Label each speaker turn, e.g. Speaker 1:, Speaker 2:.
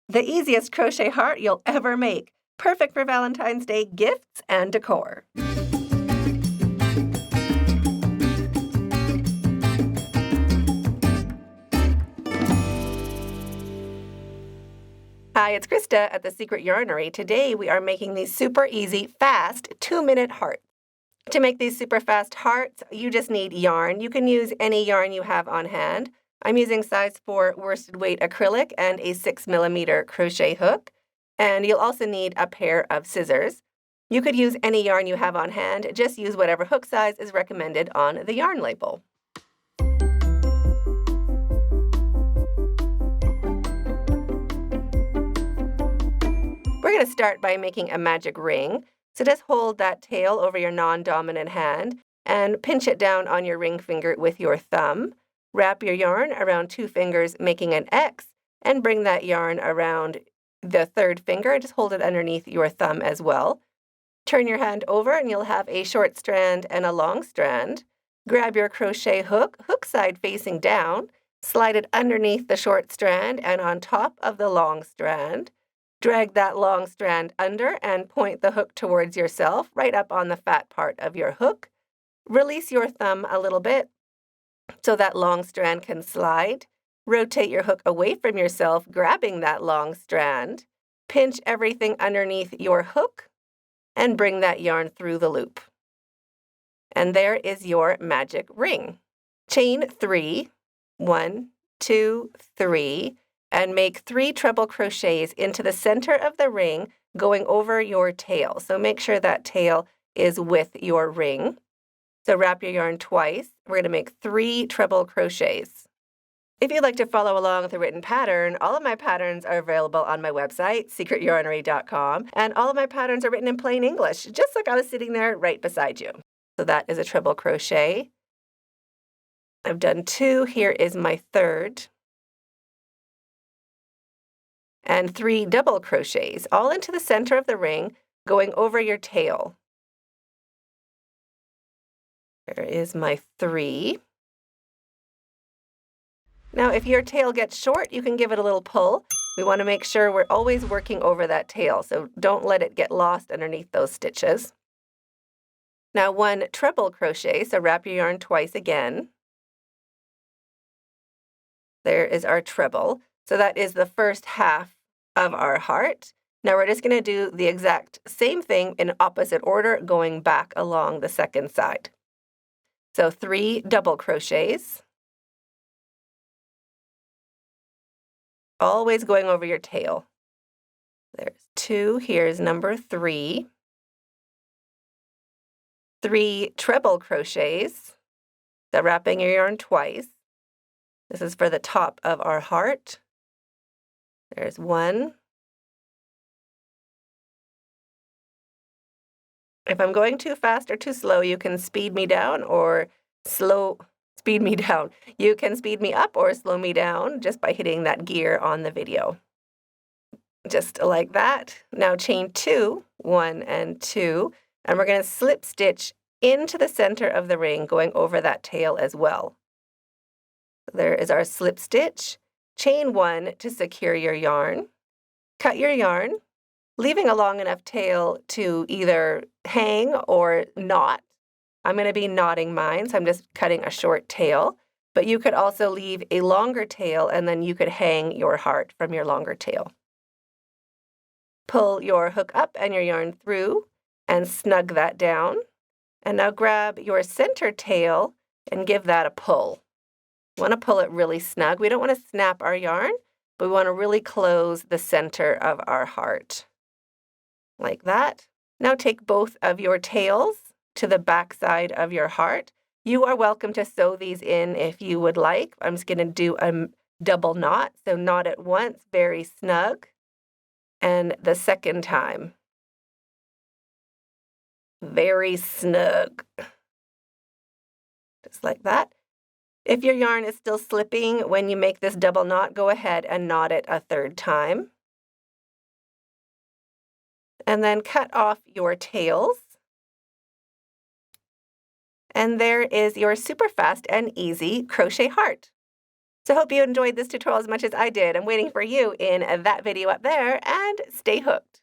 Speaker 1: The easiest crochet heart you'll ever make. Perfect for Valentine's Day gifts and decor. Hi, it's Krista at the Secret Yarnery. Today we are making these super easy, fast 2-minute hearts. To make these super fast hearts, you just need yarn. You can use any yarn you have on hand. I'm using size 4 worsted weight acrylic and a 6mm crochet hook. And you'll also need a pair of scissors. You could use any yarn you have on hand. Just use whatever hook size is recommended on the yarn label. We're going to start by making a magic ring. So just hold that tail over your non-dominant hand and pinch it down on your ring finger with your thumb. Wrap your yarn around 2 fingers, making an X, and bring that yarn around the 3rd finger and just hold it underneath your thumb as well. Turn your hand over and you'll have a short strand and a long strand. Grab your crochet hook, hook side facing down, slide it underneath the short strand and on top of the long strand. Drag that long strand under and point the hook towards yourself, right up on the fat part of your hook. Release your thumb a little bit so that long strand can slide. Rotate your hook away from yourself, grabbing that long strand. Pinch everything underneath your hook and bring that yarn through the loop. And there is your magic ring. Chain 3, 1, 2, 3. And make 3 treble crochets into the center of the ring going over your tail. So make sure that tail is with your ring. So wrap your yarn twice. We're going to make 3 treble crochets. If you'd like to follow along with a written pattern, all of my patterns are available on my website, secretyarnery.com, and all of my patterns are written in plain English, just like I was sitting there right beside you. So that is a treble crochet. I've done 2. Here is my 3rd. And 3 double crochets, all into the center of the ring, going over your tail. There is my 3. Now, if your tail gets short, you can give it a little pull. We want to make sure we're always working over that tail, so don't let it get lost underneath those stitches. Now, 1 treble crochet, so wrap your yarn twice again. There is our treble. So that is the first half of our heart. Now we're just going to do the exact same thing in opposite order, going back along the second side. So 3 double crochets, always going over your tail. There's 2, here's number 3. 3 treble crochets, so wrapping your yarn twice. This is for the top of our heart. There's 1. If I'm going too fast or too slow, you can speed me down or speed me down. You can speed me up or slow me down just by hitting that gear on the video. Just like that. Now chain 2, 1 and 2, and we're going to slip stitch into the center of the ring, going over that tail as well. There is our slip stitch. Chain 1 to secure your yarn. Cut your yarn, leaving a long enough tail to either hang or knot. I'm going to be knotting mine, so I'm just cutting a short tail. But you could also leave a longer tail, and then you could hang your heart from your longer tail. Pull your hook up and your yarn through and snug that down. And now grab your center tail and give that a pull. We want to pull it really snug. We don't want to snap our yarn, but we want to really close the center of our heart. Like that. Now take both of your tails to the back side of your heart. You are welcome to sew these in if you would like. I'm just going to do a double knot, so knot it once, very snug, and the second time. Very snug. Just like that. If your yarn is still slipping when you make this double knot, go ahead and knot it a 3rd time. And then cut off your tails. And there is your super fast and easy crochet heart. So I hope you enjoyed this tutorial as much as I did. I'm waiting for you in that video up there, and stay hooked.